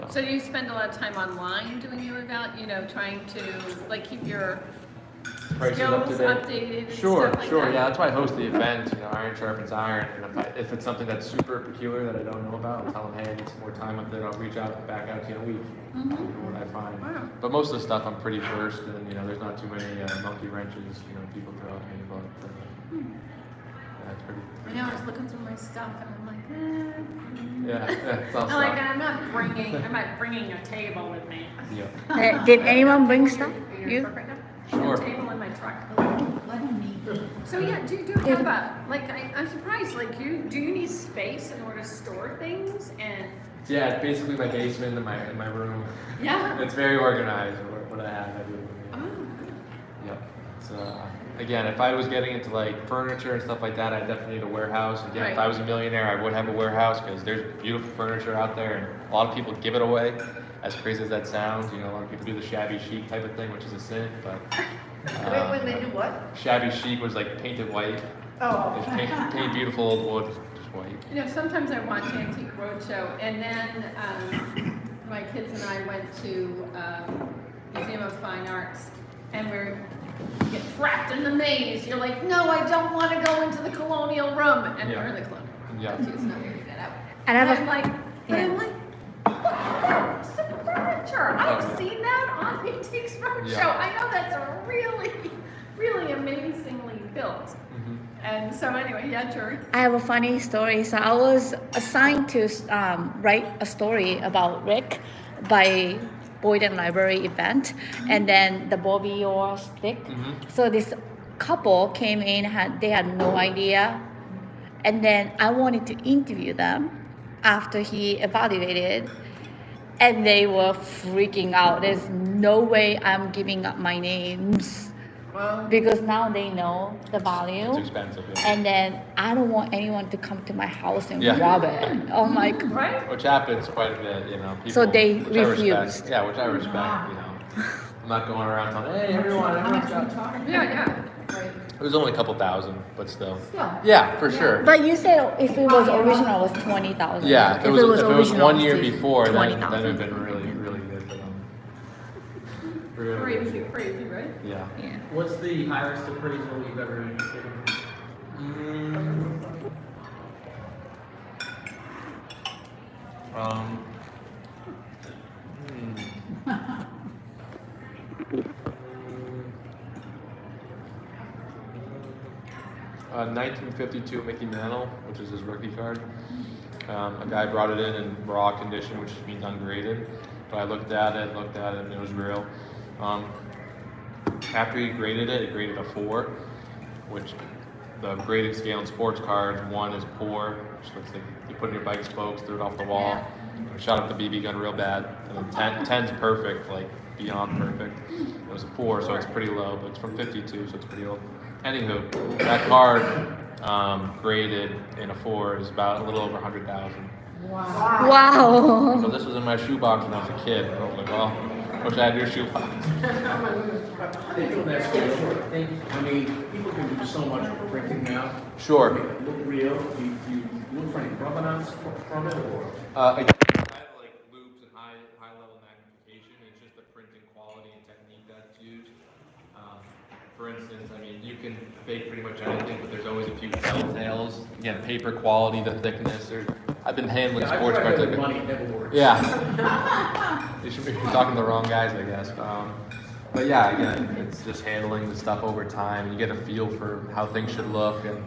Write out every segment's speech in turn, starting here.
So do you spend a lot of time online doing your trying to like keep your Prices skills up to date. updated and Sure, stuff like sure. that? Yeah, that's why I host the event. Iron sharpens iron. And if it's something that's super peculiar that I don't know about, I'll tell them, hey, I need some more time with it. I'll reach back out to you in a week. Mm-hmm. What I find. Wow. But most of the stuff I'm pretty versed in. There's not too many monkey wrenches. People throw at me, but yeah, it's pretty. I know I was looking through my stuff and I'm like, Yeah, it's all I'm like, stuff. I'm not bringing a table with me. Yeah. Did anyone bring stuff? You? Right now? Sure. A table in my truck. So yeah, do you have I'm surprised, do you need space in order to store things and? Yeah, it's basically my basement in my room. Yeah. It's very organized. What I have, I do. Oh. Yep. So again, if I was getting into furniture and stuff like that, I definitely need a warehouse. Again, Right. if I was a millionaire, I would have a warehouse because there's beautiful furniture out there, and a lot of people give it away. As crazy as that sounds, a lot of people do the shabby chic type of thing, which is a sin. But When they do what? shabby chic was painted white. Oh. It's paint beautiful old wood, just white. Sometimes I watch Antique Roadshow, and then my kids and I went to Museum of Fine Arts, and you get trapped in the maze. You're like, no, I don't want to go into the colonial room, and Yeah. we're in the colonial room. Yeah. It's not going to get out. And And I I'm was- like, look at that, some furniture. I've yeah. seen that on Antiques Roadshow. Yeah. I know that's really, really amazingly built. And so anyway, yeah, Juri. I have a funny story. So I was assigned to write a story about Rick by Boyden Library event, and then the Bobby Orr stick. So this couple came in, they had no idea, and then I wanted to interview them after he evaluated, and they were freaking out. There's no way I'm giving up my names. Because now they know the value. It's expensive. Yeah. And then I don't want anyone to come to my house and Yeah. rob it. I'm like, Right? Which happens quite a bit, People, So they which I respect. refused. Yeah, which I respect, I'm not going around telling, hey, everyone's got. Yeah. It was only a couple thousand, but still. Yeah, for sure. but you said if it was original, it was 20,000. Yeah, if it was original, 1 year it's before, then it would 20,000. have been really, really good for them. Really. Crazy, right? Yeah. Yeah. What's the highest appraisal you've ever given? Um, 1952 Mickey Mantle, which is his rookie card. A guy brought it in raw condition, which means ungraded. But I looked at it, and it was real. After he graded it, graded a 4, which the grading scale in sports cards, 1 is poor, which looks like you put in your bike spokes, threw it off the wall, shot up the BB gun real bad, and then 10's perfect, beyond perfect. It was a 4, so it's pretty low, but it's from 52, so it's pretty old. Anywho, that card graded in a 4 is about a little over 100,000. Wow. So this was in my shoebox when I was a kid. I was like, well, I wish I had your shoebox. They do that sort of thing. I mean, people can do so much with printing now. Sure. Make it look real. You look for any provenance from it, or? I have loops and high level magnification. It's just the printing quality and technique that's used. For instance, you can fake pretty much anything, but there's always a few telltales. Again, paper quality, the thickness. I've been handling sports cards. Money never works. Yeah. You're talking to the wrong guys, I guess. But yeah, again, it's just handling the stuff over time. You get a feel for how things should look. And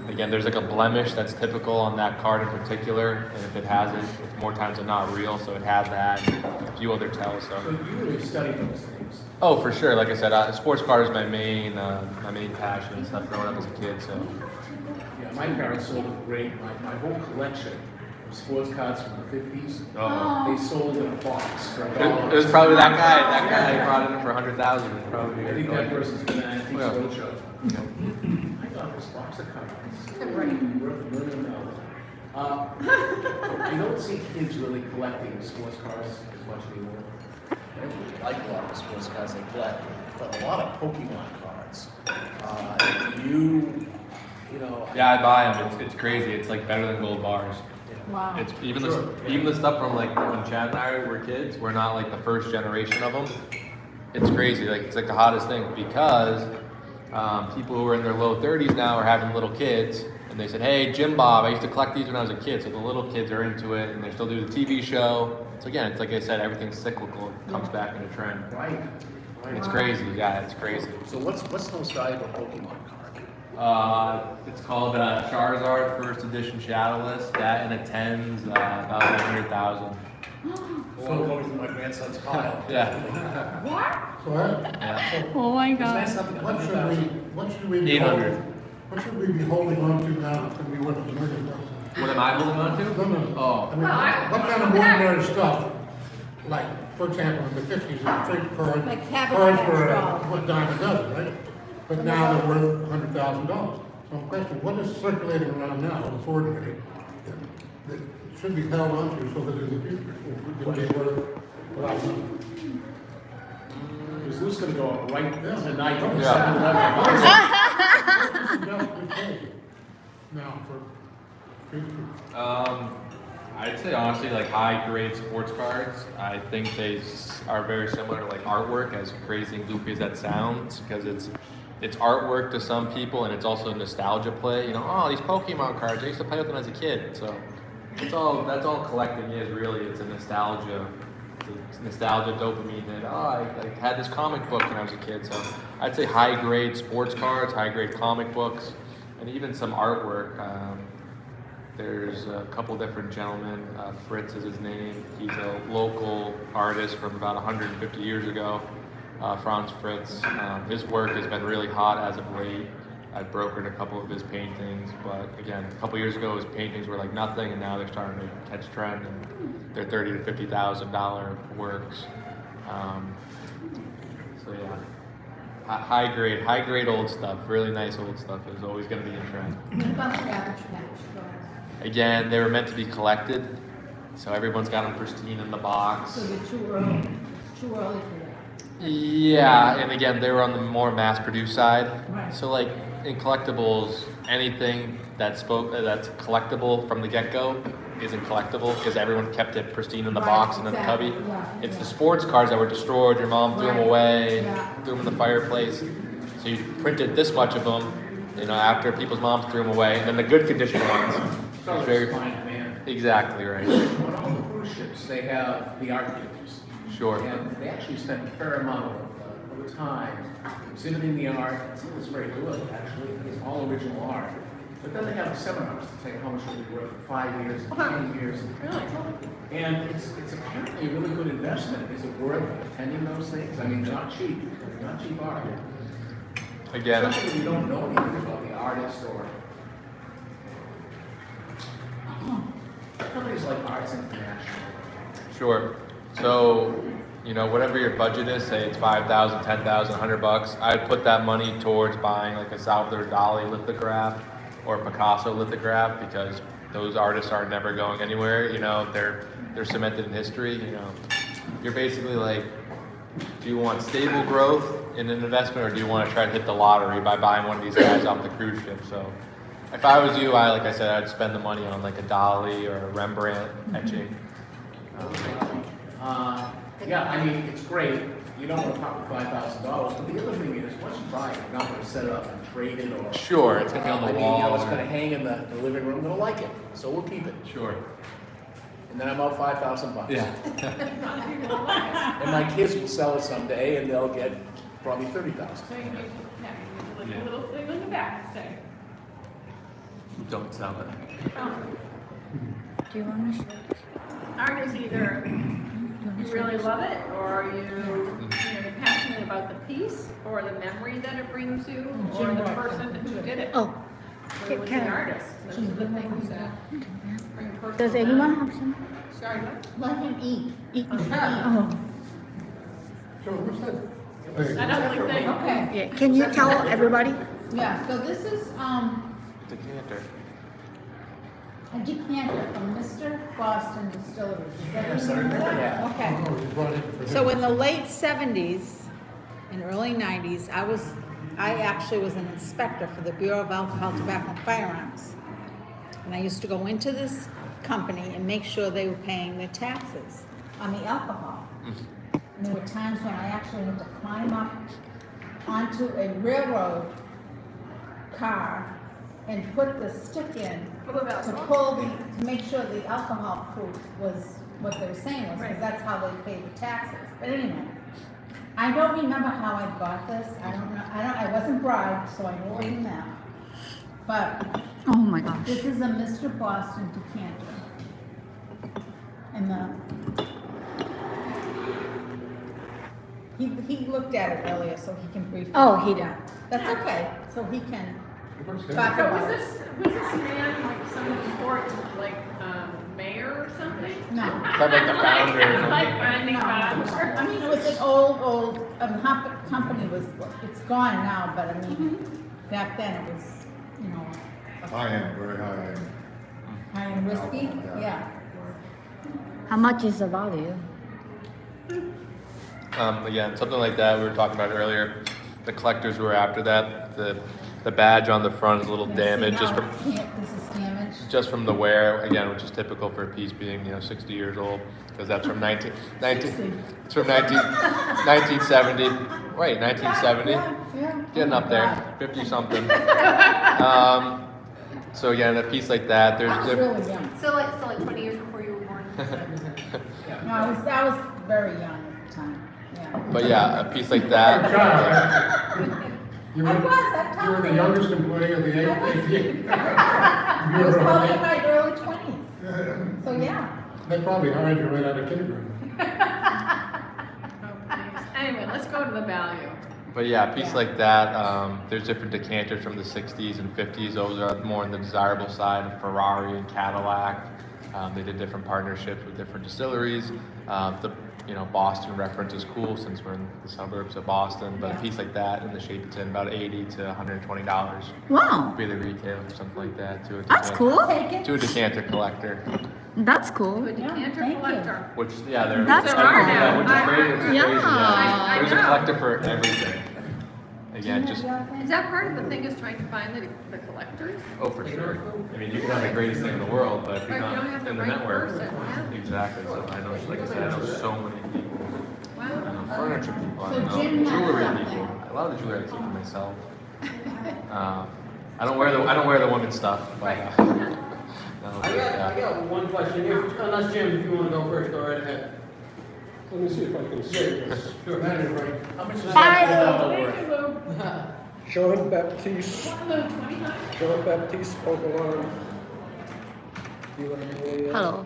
again, there's a blemish that's typical on that card in particular. And if it hasn't, it's more times than not real. So it has that and a few other tells. So you really study those things. Oh, for sure. Like I said, sports card is my main passion and stuff growing up as a kid. So Yeah, my parents sold it great. My whole collection of sports cards from the 50s, they sold in a box for $1. it was probably that guy. That guy who brought it in for 100,000. Probably. I think that person's been at Antiques Yeah. Roadshow. I thought this box of cards worth $1 million. You don't see kids really collecting sports cards as much anymore. I don't really like a lot of the sports cards they collect, but a lot of Pokemon cards. You know. Yeah, I buy them. It's crazy. It's better than gold bars. Yeah. Wow. It's even Sure, the even the stuff from like when Chad and I were kids. We're not like the first generation of them. It's crazy. Like it's like the hottest thing because people who are in their low 30s now are having little kids, and they said, "Hey, Jim Bob, I used to collect these when I was a kid." So the little kids are into it, and they still do the TV show. So again, it's like I said, everything's cyclical. It comes back in a trend. Right. It's crazy. Yeah, it's crazy. So what's the most valuable Pokemon card? It's called Charizard First Edition Shadowless. That and a 10's about 100,000. Well, going through my grandson's pile. Yeah. What? So that, Yeah. Oh my Isn't that god. something? what should we be 800. holding? What should we be holding on to now that's gonna be worth $1 million? What am I holding on to? No, no. Oh. I mean, Well, I- what kind of ordinary stuff, like, for example, in the 50s, trade cards, Like Cabbage cards Patch were Dolls. what dime a dozen, right? But now they're worth $100,000. So I'm questioning, what is circulating around now that's ordinary that should be held on to so that in the future it will be worth a lot of money? Because Lou's gonna go up right tonight. on the Yeah. 7-Eleven. What's the adjustment paid now for future? I'd say honestly, like high grade sports cards. I think they are very similar to like artwork, as crazy and goofy as that sounds, because it's artwork to some people, and it's also a nostalgia play. You know, oh, these Pokemon cards, I used to play with them as a kid. So that's all collecting is really. It's a nostalgia. It's a nostalgia dopamine hit. Oh, I had this comic book when I was a kid. So I'd say high grade sports cards, high grade comic books, and even some artwork. There's a couple different gentlemen. Fritz is his name. He's a local artist from about 150 years ago. Franz Fritz. His work has been really hot as of late. I've brokered a couple of his paintings, but again, a couple years ago his paintings were like nothing, and now they're starting to catch trend, and they're $30,000 to $50,000 works. So yeah, high grade old stuff, really nice old stuff is always going to be in trend. What about Cabbage Patch Dolls? Again, they were meant to be collected, so everyone's got them pristine in the box. So they're too early. It's too early for that. Yeah, and again, they were on the more mass-produced side. Right. So, like in collectibles, anything that's collectible from the get-go isn't collectible because everyone kept it pristine in the Right, box and in the exactly, cubby. yeah, It's yeah. the sports cards that were destroyed. Your mom threw them Right, away, yeah. threw them in the fireplace. So you printed this much of them, you know, after people's moms threw them away, and then the good condition ones. So was very it's fine, man. exactly right. On all the cruise ships, they have the art museums. Sure. And they actually spend a fair amount of the time exhibiting the art. Some of it's very good, actually. It's all original art. But then they have seminars to tell you how much it'll be worth in 5 years, 10 years. Really? And it's apparently a really good investment. Is it worth attending those things? I mean, they're not cheap. They're not cheap art. Again, Especially when you don't know anything about the artist or companies like Arts International. sure. So, you know, whatever your budget is, say it's $5,000, $10,000, $100, I'd put that money towards buying like a Salvador Dali lithograph or a Picasso lithograph because those artists are never going anywhere. You know, they're cemented in history. You know, you're basically like, do you want stable growth in an investment, or do you want to try to hit the lottery by buying one of these guys off the cruise ship? So, if I was you, like I said, I'd spend the money on like a Dali or a Rembrandt etching. Yeah, I mean, it's great. You don't want to pop for $5,000, but the other thing is, once you buy it, you're not going to set it up and trade it or. Sure, it's gonna be on the I mean, wall. You know, it's going to hang in the living room. They'll like it, so we'll keep it. Sure. And then I'm out $5,000. Yeah. And my kids will sell it someday, and they'll get probably $30,000. So you need like a little thing on the back, say. Don't sell it. Do you want to share? Art is either you really love it, or you're passionate about the piece, or the memory that it brings you, or the person who did it. Oh, Who was the artist. Those are the things that bring personal does value. anyone have some? Sorry, what? Let him eat. Oh, So what's that? I don't think they. Okay, yeah. Can you tell everybody? yeah, so this is, Decanter. a decanter from Mr. Boston Distillery. Does that Yes, I remember that. Okay. Oh, you brought it for So him. in the late 70s and early 90s, I actually was an inspector for the Bureau of Alcohol, Tobacco, and Firearms. And I used to go into this company and make sure they were paying their taxes on the alcohol. And there were times when I actually had to climb up onto a railroad car and put the stick in Full of to alcohol. pull to make sure the alcohol proof was what they were saying was, Right. because that's how they paid the taxes. But anyway, I don't remember how I got this. I don't know. I wasn't bribed, so I know even that. But Oh my gosh. this is a Mr. Boston decanter. And he looked at it earlier, so he can brief. Oh, he did. That's okay. So he can Okay. talk So about was it. this man like some important, like, mayor or something? No. Kind of like the founder or something. Like Randy Fowler. I mean, it was an old company was, it's gone now, but I mean, back then it was, you know, High-end, very high-end. high-end whiskey, Alcohol, yeah. How much is the value? Again, something like that we were talking about earlier. The collectors who were after that, the badge on the front is a little Yeah, damaged see, just now from this is damaged. just from the wear, again, which is typical for a piece being 60 years old, because that's from 19 it's from 1970. Wait, 1970. Yeah. Getting Oh up my there, God. 50 something. So again, a piece like that, I there's was different. really young. So like 20 years before you were born. No, I was very young at the time, yeah. But yeah, a piece like that. You I were, was, I'm you were the telling you. youngest employee of the I was probably in my early 20s, eight. so yeah. They probably hired you right out of kindergarten. Oh, please. Anyway, let's go to the value. But yeah, a piece Yeah. like that. There's different decanters from the 60s and 50s. Those are more on the desirable side of Ferrari and Cadillac. They did different partnerships with different distilleries. Boston reference is cool since we're in the suburbs of Boston. But Yeah. a piece like that in the shape it's in, about $80 to $120 Wow. would be the retail or something like that to a That's decanter, cool. Take it. to a decanter collector. That's To cool. a decanter thank you. collector. Which they're That's There are cool. now. which is great. Which is Yeah. crazy. I There's a know. collector for everything. Again, just Is that part of the thing is trying to find the collectors? oh for sure. I mean, you can have the greatest thing in the world, but if Or you're if you don't not have the in the right network, person, yeah. exactly. So I know, like I said, I know so many people. I Wow. know furniture people. I So know Jim has jewelry something. people. A lot of the jewelry I keep for myself. I don't wear the women's stuff, but Right. I got one question, unless Jim, if you wanna go first, go right ahead. Let me see if I can say this. Sure. That is right. How much is Bye. that bottle Thank worth? you, Lou. Jean Baptiste, What, Lou, 29? Jean Baptiste Pogolan. Hello.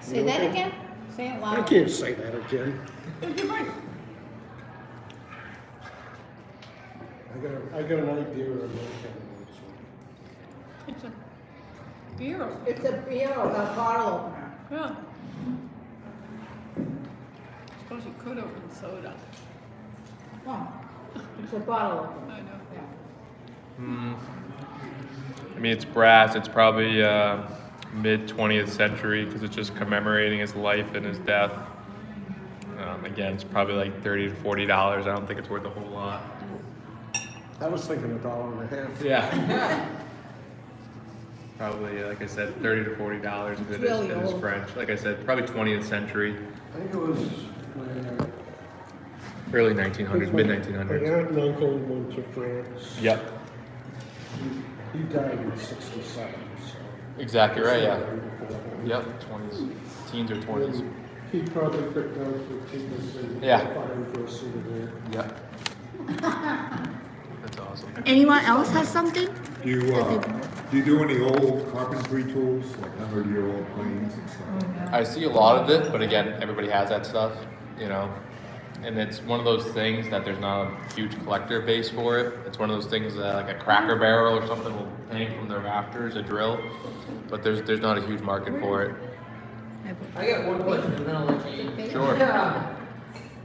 Say that again? Say it I loud. can't say that again. I got an idea of that. It's a beer. It's a beer, a bottle opener. Yeah. Suppose you could open soda. Oh, it's a bottle opener. I know. Yeah. I mean, it's brass. It's probably mid 20th century because it's just commemorating his life and his death. Again, it's probably like $30 to $40. I don't think it's worth a whole lot. I was thinking $1.50. Yeah. Probably, like I said, $30 to $40 if it is, really it is old. French. Like I said, probably 20th century, I think it was early 1900s, mid my 1900s. aunt and uncle went to France. Yep, He died in '67. So. exactly right. Yeah. Yep, 20s, teens or 20s. He probably picked out the cheapest and Yeah. fine for a souvenir. Yep. That's awesome. Anyone else has something? Do you do any old carpentry tools, like 100-year-old planes and stuff? I see a lot of it, but again, everybody has that stuff, and it's one of those things that there's not a huge collector base for it. It's one of those things that like a Cracker Barrel or something will hang from the rafters, a drill, but there's not a huge market for it. I got one question and then I'll let you eat. Sure. Yeah.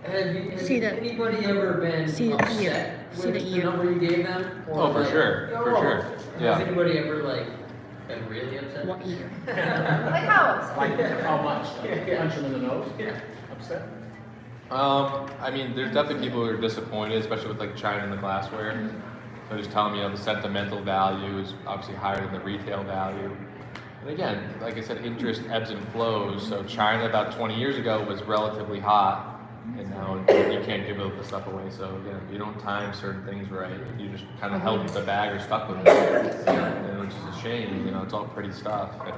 Has See the- anybody ever been see the upset ear. See with the the ear. number you gave them? Or Oh, for sure, for sure. Yeah. Has anybody ever been really upset? What year? Like how upset? Like, how much? Yeah. Punch him in the nose? Yeah. Upset? I mean, there's definitely people who are disappointed, especially with like China and the glassware. So just telling me, the sentimental value is obviously higher than the retail value. And again, like I said, interest ebbs and flows. So China about 20 years ago was relatively hot, and now you can't give the stuff away. So again, if you don't time certain things right, you just kind of held the bag or stuck with it, and which is a shame. It's all pretty stuff, and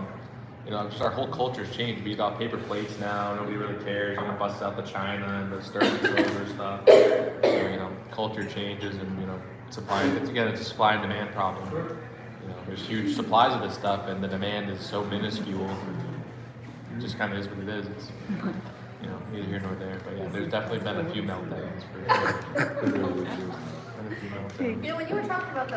just our whole culture's changed. We got paper plates now. Nobody really cares. Busts out the china and the sterling silver stuff. So culture changes, and supply. It's a supply and demand problem. There's huge supplies of this stuff, and the demand is so minuscule. It just kind of is what it is. It's neither here nor there. But yeah, there's definitely been a few meltdowns for sure. When you were talking about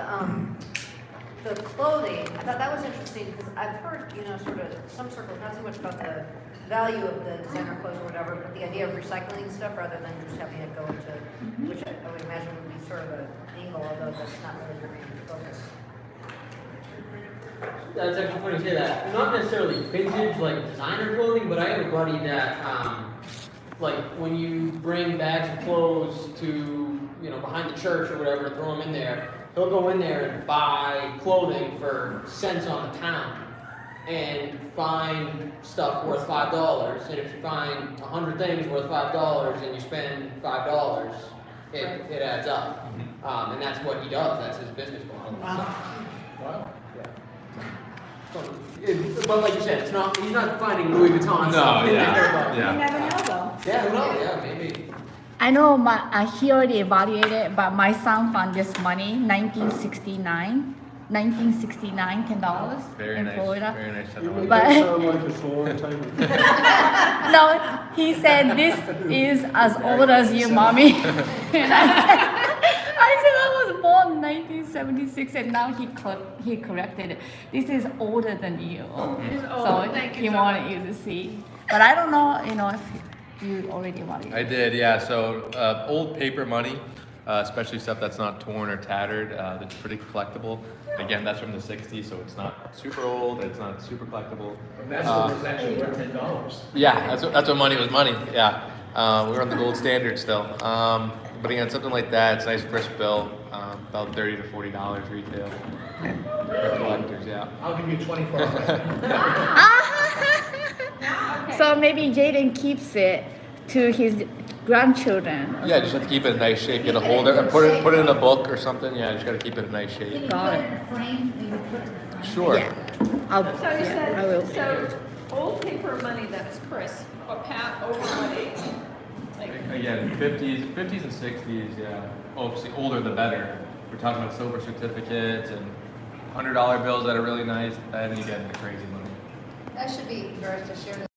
the clothing, I thought that was interesting because I've heard, sort of some circles, not so much about the value of the designer clothes or whatever, but the idea of recycling stuff rather than just having it go into, which I would imagine would be sort of an angle, although that's not really your main focus. That's actually funny to say that. Not necessarily vintage, like designer clothing, but I have a buddy that, like when you bring bags of clothes to, behind the church or whatever, and throw them in there, he'll go in there and buy clothing for cents on the pound and find stuff worth $5. And if you find 100 things worth $5 and you spend $5, it adds up. And that's what he does. That's his business model. Wow. But like you said, he's not finding Louis Vuitton stuff in there. You never know though. Yeah, who knows? Yeah, maybe. I know he already evaluated, but my son found this money, 1969, $10 Very in nice. Florida. Very nice. You make But- that sound like it's a long time ago. No, he said this is as old as you, mommy. And I said I was born in 1976, and now he corrected it. This is older than you. It's old. So Thank you he so wanted you to see. But I don't know, if you already wanted. I did, yeah. So old paper money, especially stuff that's not torn or tattered, that's pretty collectible. Again, that's from the 60s, so it's not super old, it's not super collectible. And that's what was actually worth $10. Yeah, that's what money was money, yeah. We're on the gold standard still. But again, something like that, it's a nice crisp bill, about $30 to $40 retail for collectors, yeah. I'll give you 24 hours. So maybe Jaden keeps it to his grandchildren. Yeah, just have to keep it in nice shape, get a holder, and put it in a book or something, yeah, just gotta keep it in nice Can shape. you put it in a frame? Can you put it in a frame? Sure. Yeah. I'll, So you yeah, I will. said, so old paper money that's crisp, or Pat, over what age? Like, Again, 50s and 60s, yeah. Obviously, older the better. We're talking about silver certificates and $100 bills that are really nice, then you get into crazy money. That should be yours to share